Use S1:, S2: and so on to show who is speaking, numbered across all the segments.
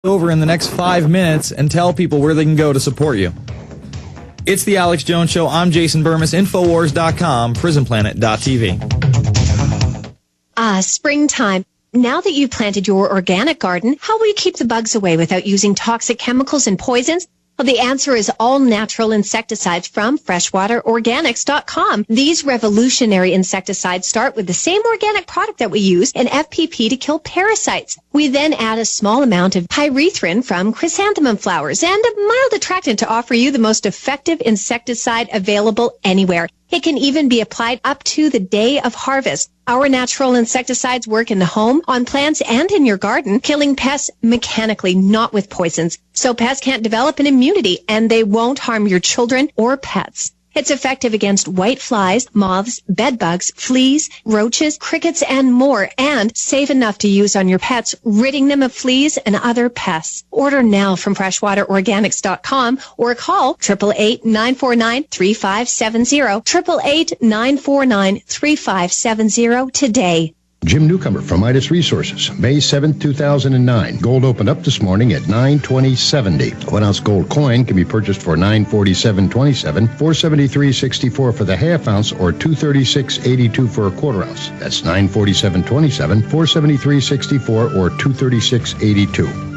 S1: over in the next 5 minutes and tell people where they can go to support you. It's the Alex Jones Show. I'm Jason Burmis, Infowars.com, PrisonPlanet.tv.
S2: Springtime. Now that you've planted your organic garden, how will you keep the bugs away without using toxic chemicals and poisons? Well, the answer is all natural insecticides from freshwaterorganics.com. These revolutionary insecticides start with the same organic product that we use in FPP to kill parasites. We then add a small amount of pyrethrin from chrysanthemum flowers and a mild attractant to offer you the most effective insecticide available anywhere. It can even be applied up to the day of harvest. Our natural insecticides work in the home, on plants, and in your garden, killing pests mechanically, not with poisons. So pests can't develop an immunity, and they won't harm your children or pets. It's effective against white flies, moths, bedbugs, fleas, roaches, crickets, and more, and safe enough to use on your pets, ridding them of fleas and other pests. Order now from freshwaterorganics.com or call 888-949-3570, 888-949-3570 today.
S3: Jim Newcomer from Midas Resources, May 7, 2009. Gold opened up this morning at $920.70. A 1 ounce gold coin can be purchased for $947.27, $473.64 for the half ounce, or $236.82 for a quarter ounce. That's $947.27, $473.64, or $236.82.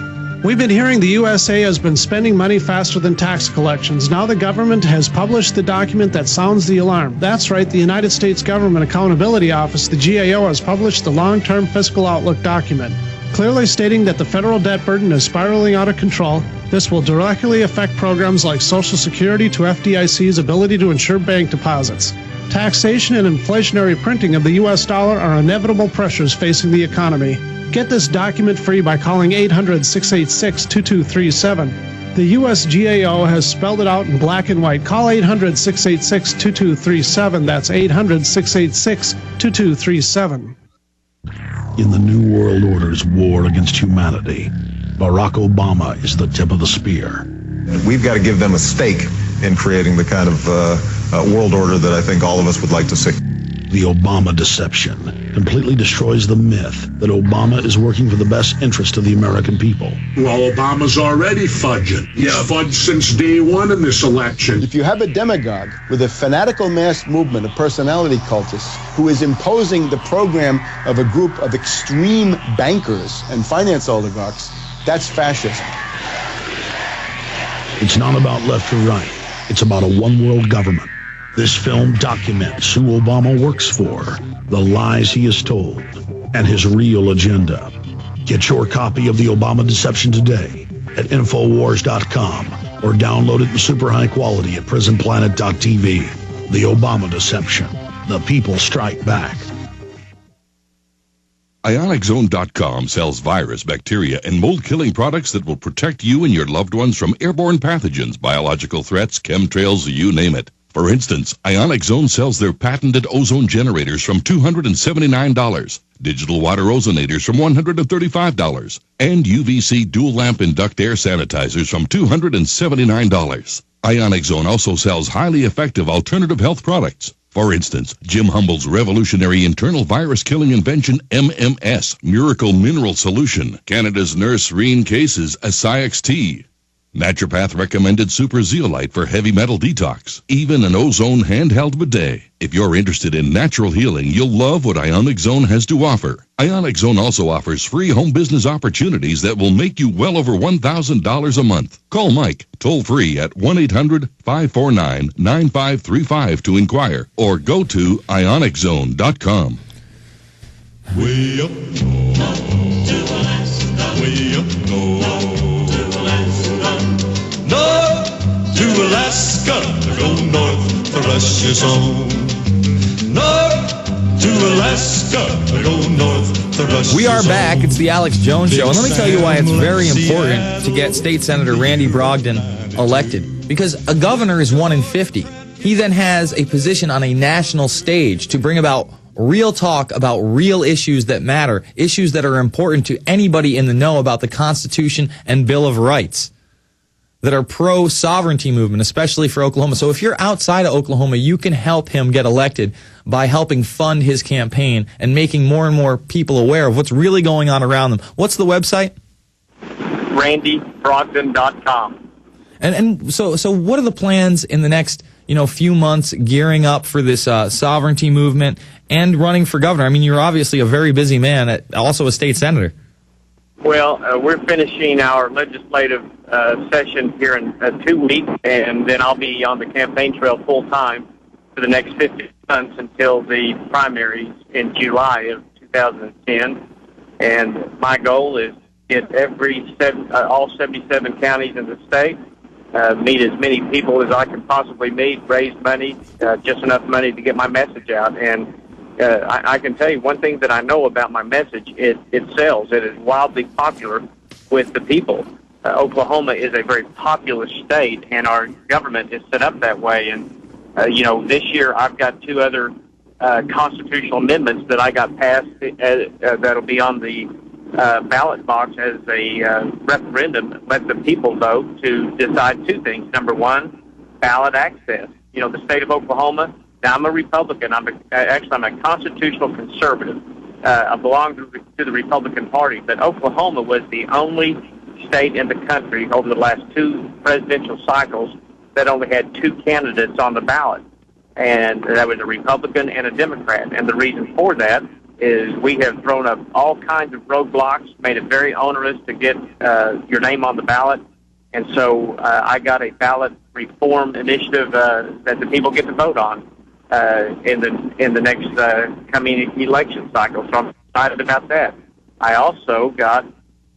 S4: We've been hearing the USA has been spending money faster than tax collections. Now the government has published the document that sounds the alarm. That's right, the United States Government Accountability Office, the GAO, has published the long-term fiscal outlook document, clearly stating that the federal debt burden is spiraling out of control. This will directly affect programs like Social Security to FDIC's ability to insure bank deposits. Taxation and inflationary printing of the U.S. dollar are inevitable pressures facing the economy. Get this document free by calling 800-686-2237. The U.S. GAO has spelled it out in black and white. Call 800-686-2237. That's 800-686-2237.
S5: In the New World Order's war against humanity, Barack Obama is the tip of the spear.
S6: We've got to give them a stake in creating the kind of world order that I think all of us would like to see.
S5: The Obama deception completely destroys the myth that Obama is working for the best interest of the American people.
S7: Well, Obama's already fudging. He's fudged since day one in this election.
S8: If you have a demagogue with a fanatical mass movement of personality cultists who is imposing the program of a group of extreme bankers and finance oligarchs, that's fascism.
S5: It's not about left or right. It's about a one-world government. This film documents who Obama works for, the lies he has told, and his real agenda. Get your copy of The Obama Deception today at Infowars.com or download it in super high quality at PrisonPlanet.tv. The Obama Deception. The people strike back.
S9: IonicZone.com sells virus, bacteria, and mold-killing products that will protect you and your loved ones from airborne pathogens, biological threats, chemtrails, you name it. For instance, Ionic Zone sells their patented ozone generators from $279, digital water ozonators from $135, and UVC dual-lamp induct air sanitizers from $279. Ionic Zone also sells highly effective alternative health products. For instance, Jim Humble's revolutionary internal virus-killing invention, MMS, Miracle Mineral Solution, Canada's Nurse Reen Case's Asiax Tea, Naturopath recommended Super Zeolite for heavy metal detox, even an ozone handheld bidet. If you're interested in natural healing, you'll love what Ionic Zone has to offer. Ionic Zone also offers free home business opportunities that will make you well over $1,000 a month. Call Mike toll-free at 1-800-549-9535 to inquire, or go to ioniczone.com.
S10: Way up north, to Alaska, way up north. North to Alaska, go north, the rush is on. North to Alaska, go north, the rush is on.
S1: We are back. It's the Alex Jones Show. And let me tell you why it's very important to get State Senator Randy Brogdon elected. Because a governor is 1 in 50. He then has a position on a national stage to bring about real talk about real issues that matter, issues that are important to anybody in the know about the Constitution and Bill of Rights, that are pro-sovereignty movement, especially for Oklahoma. So if you're outside of Oklahoma, you can help him get elected by helping fund his campaign and making more and more people aware of what's really going on around them. What's the website?
S11: randybrogdon.com.
S1: And so what are the plans in the next, few months gearing up for this sovereignty movement and running for governor? I mean, you're obviously a very busy man, also a state senator.
S11: Well, we're finishing our legislative session here in 2 weeks, and then I'll be on the campaign trail full time for the next 50 months until the primaries in July of 2010. And my goal is to get all 77 counties in the state, meet as many people as I can possibly meet, raise money, just enough money to get my message out. And I can tell you one thing that I know about my message, it sells. It is wildly popular with the people. Oklahoma is a very populous state, and our government is set up that way. And, this year I've got 2 other constitutional amendments that I got passed that'll be on the ballot box as a referendum. Let the people vote to decide 2 things. Number 1, ballot access. The state of Oklahoma, now I'm a Republican. I'm a constitutional conservative. I belong to the Republican Party, but Oklahoma was the only state in the country over the last 2 presidential cycles that only had 2 candidates on the ballot, and that was a Republican and a Democrat. And the reason for that is we have thrown up all kinds of roadblocks, made it very onerous to get your name on the ballot. And so I got a ballot reform initiative that the people get to vote on in the next coming election cycle. So I'm excited about that. I also got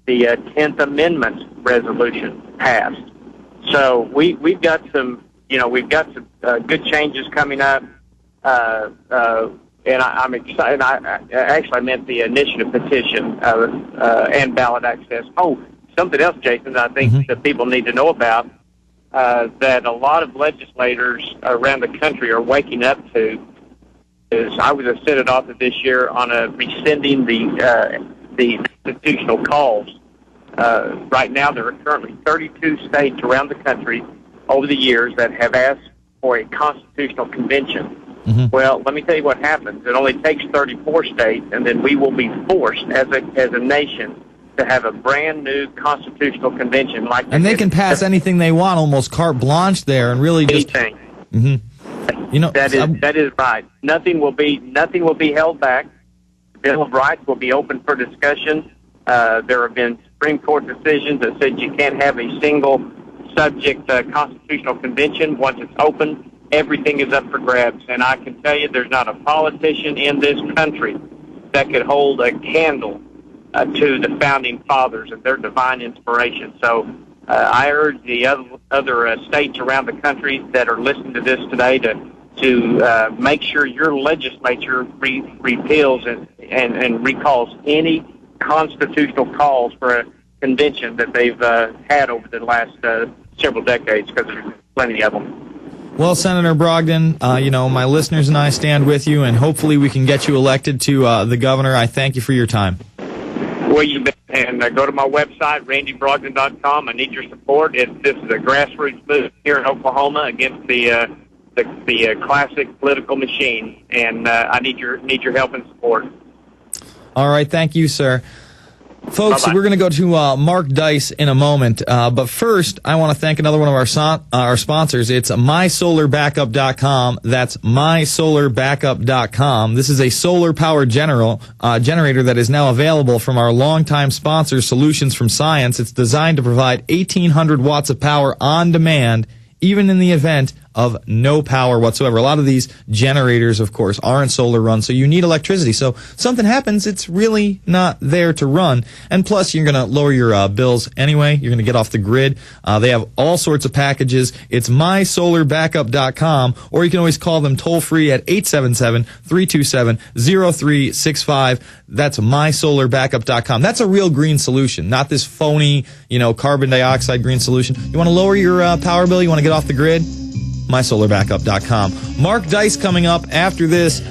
S11: the 10th Amendment resolution passed. So we've got some good changes coming up. And I'm excited. I meant the initiative petition and ballot access. Oh, something else, Jason, that I think that people need to know about, that a lot of legislators around the country are waking up to, is I was a Senate author this year on rescinding the constitutional calls. Right now, there are currently 32 states around the country over the years that have asked for a constitutional convention. Well, let me tell you what happens. It only takes 34 states, and then we will be forced as a nation to have a brand new constitutional convention.
S1: And they can pass anything they want, almost carte blanche there, and really just
S11: anything. That is right. Nothing will be held back. The Bill of Rights will be open for discussion. There have been Supreme Court decisions that said you can't have a single subject constitutional convention. Once it's open, everything is up for grabs. And I can tell you there's not a politician in this country that could hold a candle to the Founding Fathers and their divine inspiration. So I urge the other states around the country that are listening to this today to make sure your legislature repeals and recalls any constitutional calls for a convention that they've had over the last several decades, because there's plenty of them.
S1: Well, Senator Brogdon, my listeners and I stand with you, and hopefully we can get you elected to the governor. I thank you for your time.
S11: Well, you bet. And go to my website, randybrogdon.com. I need your support. This is a grassroots move here in Oklahoma against the classic political machine, and I need your help and support.
S1: All right, thank you, sir. Folks,
S11: Bye-bye.
S1: We're going to go to Mark Dice in a moment, but first, I want to thank another one of our sponsors. It's MySolarBackup.com. That's MySolarBackup.com. This is a solar-powered generator that is now available from our longtime sponsor, Solutions from Science. It's designed to provide 1,800 watts of power on demand, even in the event of no power whatsoever. A lot of these generators, of course, aren't solar run, so you need electricity. So something happens, it's really not there to run. And plus, you're going to lower your bills anyway. You're going to get off the grid. They have all sorts of packages. It's MySolarBackup.com, or you can always call them toll-free at 877-327-0365. That's MySolarBackup.com. That's a real green solution, not this phony, carbon dioxide green solution. You want to lower your power bill? You want to get off the grid? MySolarBackup.com. Mark Dice coming up after this.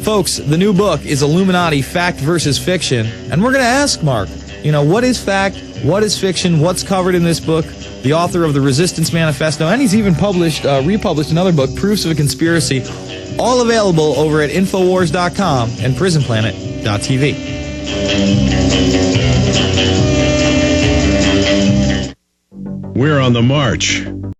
S1: Folks, the new book is Illuminati, Fact versus Fiction. And we're going to ask Mark, what is fact? What is fiction? What's covered in this book? The author of the Resistance Manifesto, and he's even republished another book, Proofs of a Conspiracy. All available over at Infowars.com and PrisonPlanet.tv.
S12: We're on the march.